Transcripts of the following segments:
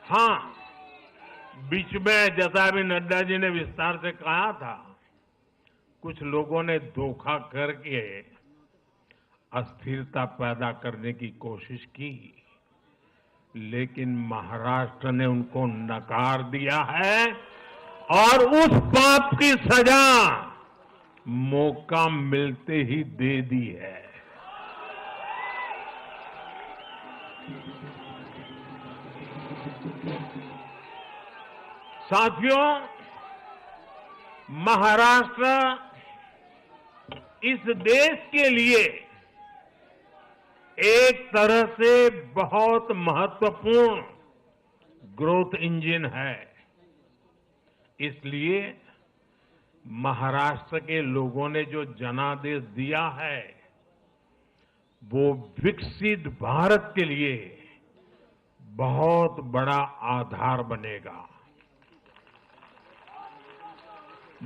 हाँ, बीच में जैसा अभी नड्डा जी ने विस्तार से कहा था, कुछ लोगों ने धोखा करके अस्थिरता पैदा करने की कोशिश की, लेकिन महाराष्ट्र ने उनको नकार दिया है और उस पाप की सजा मौका मिलते ही दे दी है। साथियों, महाराष्ट्र इस देश के लिए एक तरह से बहुत महत्वपूर्ण ग्रोथ इंजन है। इसलिए महाराष्ट्र के लोगों ने जो जनादेश दिया है, वो विकसित भारत के लिए बहुत बड़ा आधार बनेगा।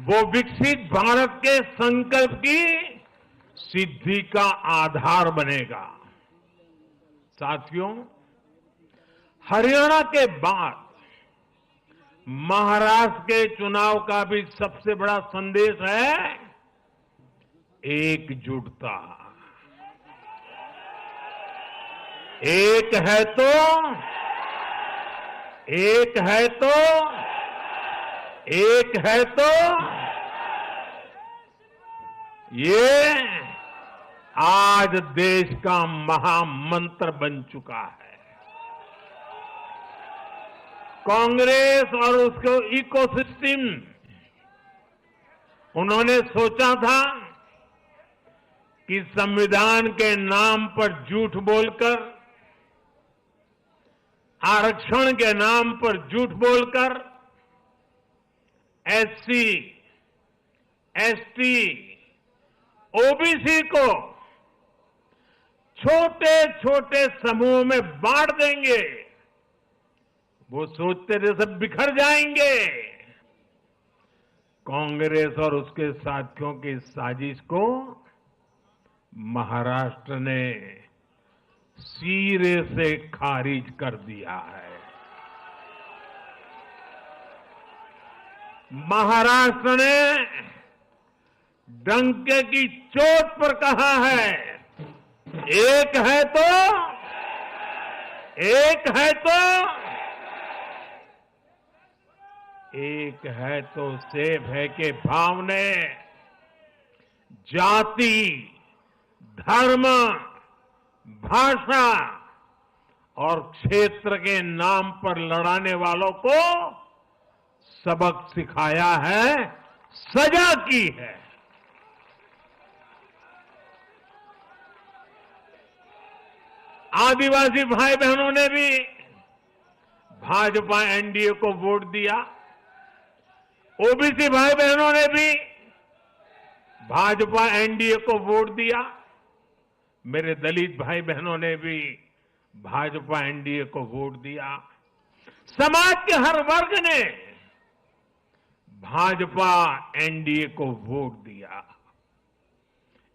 वो विकसित भारत के संकल्प की सिद्धि का आधार बनेगा। साथियों, हरियाणा के बाद महाराष्ट्र के चुनाव का भी सबसे बड़ा संदेश है एकजुटता। एक है तो एक है तो एक है तो ये आज देश का महामंत्र बन चुका है। कांग्रेस और उसके इकोसिस्टम, उन्होंने सोचा था कि संविधान के नाम पर झूठ बोलकर, आरक्षण के नाम पर झूठ बोलकर एससी, एसटी, ओबीसी को छोटे छोटे समूह में बांट देंगे। वो सोचते थे सब बिखर जाएंगे। कांग्रेस और उसके साथियों की साजिश को महाराष्ट्र ने सिरे से खारिज कर दिया है। महाराष्ट्र ने डंके की चोट पर कहा है, एक है तो एक है तो एक है तो सेब है के भाव ने जाति, धर्म, भाषा और क्षेत्र के नाम पर लड़ाने वालों को सबक सिखाया है, सजा की है। आदिवासी भाई बहनों ने भी भाजपा एनडीए को वोट दिया। ओबीसी भाई बहनों ने भी भाजपा एनडीए को वोट दिया। मेरे दलित भाई बहनों ने भी भाजपा एनडीए को वोट दिया। समाज के हर वर्ग ने भाजपा एनडीए को वोट दिया।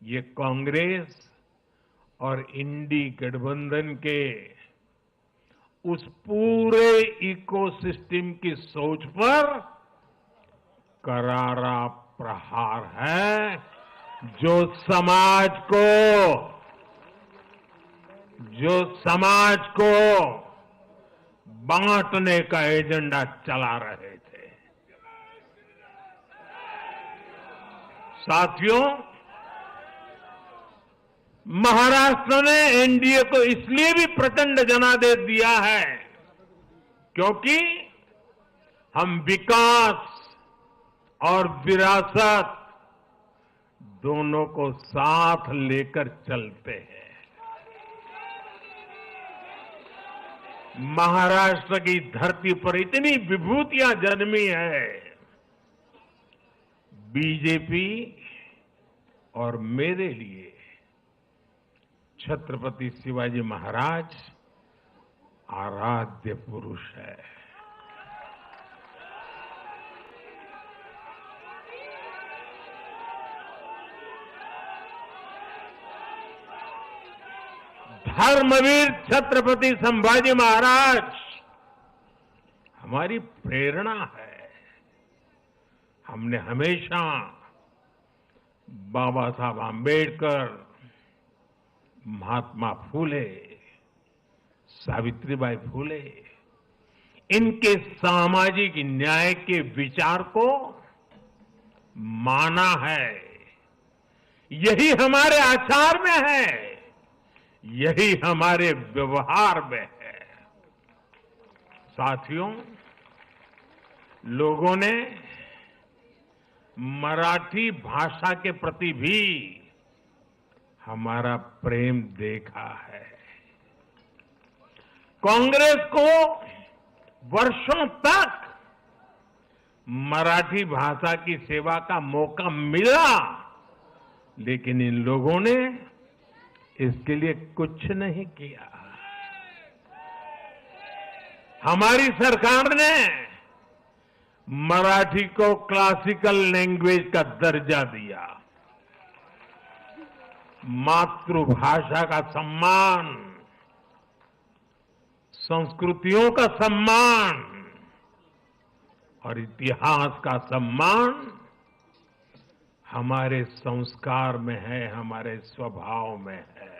ये कांग्रेस और इंडी गठबंधन के उस पूरे इकोसिस्टम की सोच पर करारा प्रहार है, जो समाज को बांटने का एजेंडा चला रहे थे। साथियों, महाराष्ट्र ने एनडीए को इसलिए भी प्रचंड जनादेश दिया है क्योंकि हम विकास और विरासत दोनों को साथ लेकर चलते हैं। महाराष्ट्र की धरती पर इतनी विभूतियां जन्मी है। बीजेपी और मेरे लिए छत्रपति शिवाजी महाराज आराध्य पुरुष है। धर्मवीर छत्रपति संभाजी महाराज हमारी प्रेरणा है। हमने हमेशा बाबा साहब आम्बेडकर, महात्मा फूले, सावित्रीबाई फूले, इनके सामाजिक न्याय के विचार को माना है। यही हमारे आचार में है, यही हमारे व्यवहार में है। साथियों, लोगों ने मराठी भाषा के प्रति भी हमारा प्रेम देखा है। कांग्रेस को वर्षों तक मराठी भाषा की सेवा का मौका मिला, लेकिन इन लोगों ने इसके लिए कुछ नहीं किया। हमारी सरकार ने मराठी को क्लासिकल लैंग्वेज का दर्जा दिया। मातृभाषा का सम्मान, संस्कृतियों का सम्मान और इतिहास का सम्मान हमारे संस्कार में है, हमारे स्वभाव में है।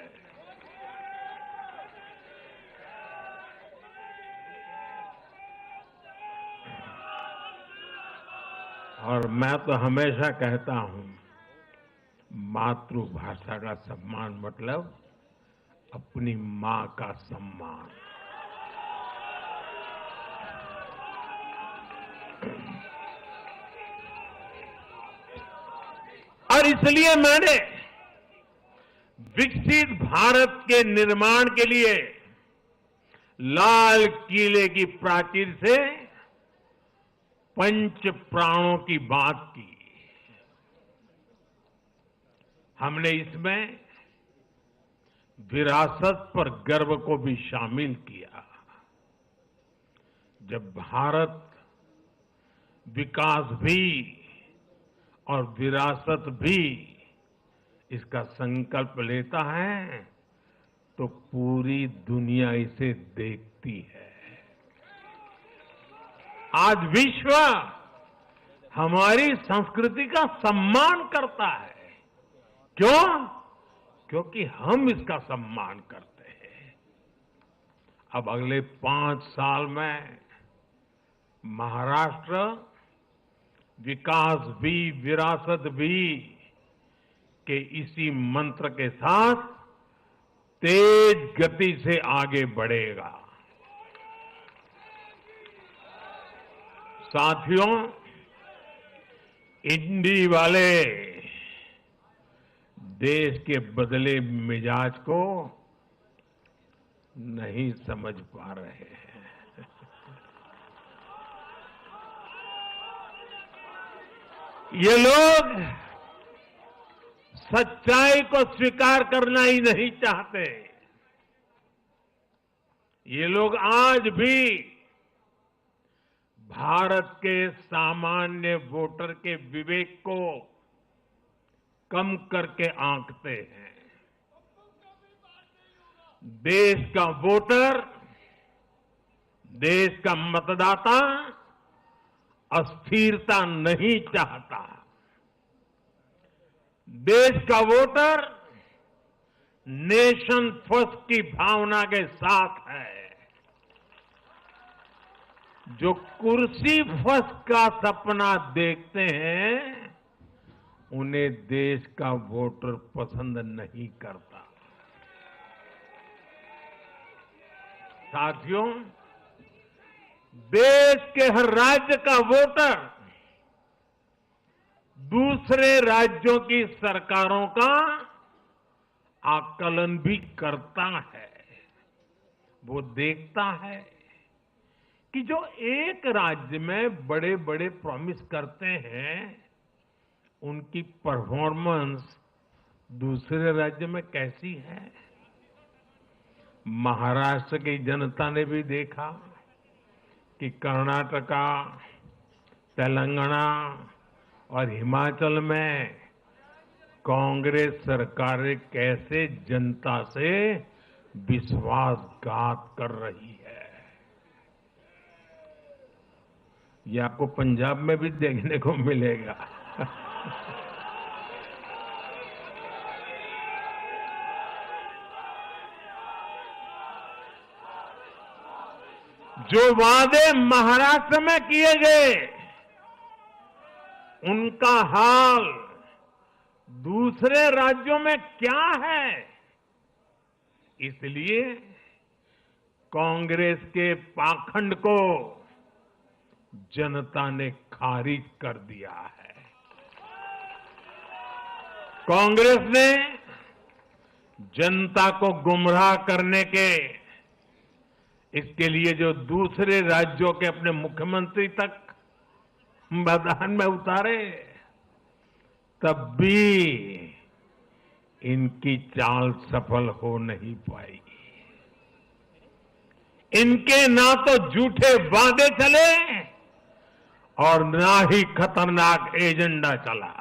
और मैं तो हमेशा कहता हूं, मातृभाषा का सम्मान मतलब अपनी मां का सम्मान। और इसलिए मैंने विकसित भारत के निर्माण के लिए लाल किले की प्राचीर से पंच प्राणों की बात की। हमने इसमें विरासत पर गर्व को भी शामिल किया। जब भारत विकास भी और विरासत भी इसका संकल्प लेता है तो पूरी दुनिया इसे देखती है। आज विश्व हमारी संस्कृति का सम्मान करता है। क्यों? क्योंकि हम इसका सम्मान करते हैं। अब अगले 5 साल में महाराष्ट्र विकास भी विरासत भी के इसी मंत्र के साथ तेज गति से आगे बढ़ेगा। साथियों, इंडी वाले देश के बदले मिजाज को नहीं समझ पा रहे हैं। ये लोग सच्चाई को स्वीकार करना ही नहीं चाहते। ये लोग आज भी भारत के सामान्य वोटर के विवेक को कम करके आंकते हैं। देश का वोटर, देश का मतदाता अस्थिरता नहीं चाहता। देश का वोटर नेशन फर्स्ट की भावना के साथ है। जो कुर्सी फर्स्ट का सपना देखते हैं उन्हें देश का वोटर पसंद नहीं करता। साथियों, देश के हर राज्य का वोटर दूसरे राज्यों की सरकारों का आकलन भी करता है। वो देखता है कि जो एक राज्य में बड़े बड़े प्रॉमिस करते हैं उनकी परफॉर्मेंस दूसरे राज्य में कैसी है। महाराष्ट्र की जनता ने भी देखा कि कर्नाटका, तेलंगाना और हिमाचल में कांग्रेस सरकारें कैसे जनता से विश्वासघात कर रही है। ये आपको पंजाब में भी देखने को मिलेगा। जो वादे महाराष्ट्र में किए गए, उनका हाल दूसरे राज्यों में क्या है? इसलिए कांग्रेस के पाखंड को जनता ने खारिज कर दिया है। कांग्रेस ने जनता को गुमराह करने के इसके लिए जो दूसरे राज्यों के अपने मुख्यमंत्री तक मैदान में उतारे, तब भी इनकी चाल सफल हो नहीं पाई। इनके ना तो झूठे वादे चले और ना ही खतरनाक एजेंडा चला।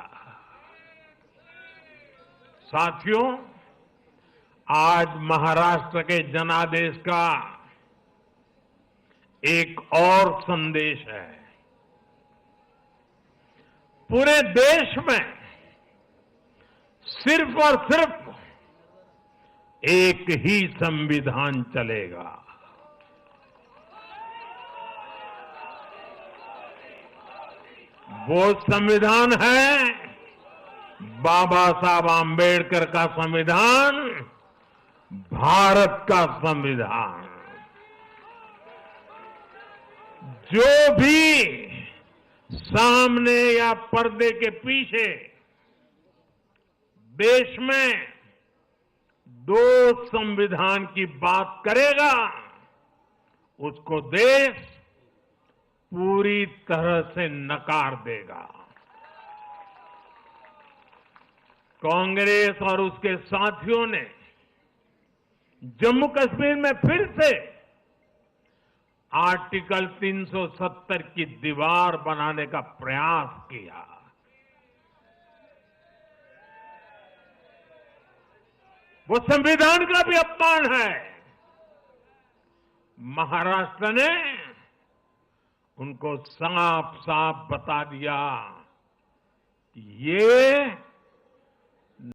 साथियों, आज महाराष्ट्र के जनादेश का एक और संदेश है। पूरे देश में सिर्फ और सिर्फ एक ही संविधान चलेगा। वो संविधान है बाबा साहब आंबेडकर का संविधान, भारत का संविधान। जो भी सामने या पर्दे के पीछे देश में दो संविधान की बात करेगा, उसको देश पूरी तरह से नकार देगा। कांग्रेस और उसके साथियों ने जम्मू कश्मीर में फिर से आर्टिकल 370 की दीवार बनाने का प्रयास किया। वो संविधान का भी अपमान है। महाराष्ट्र ने उनको साफ साफ बता दिया कि ये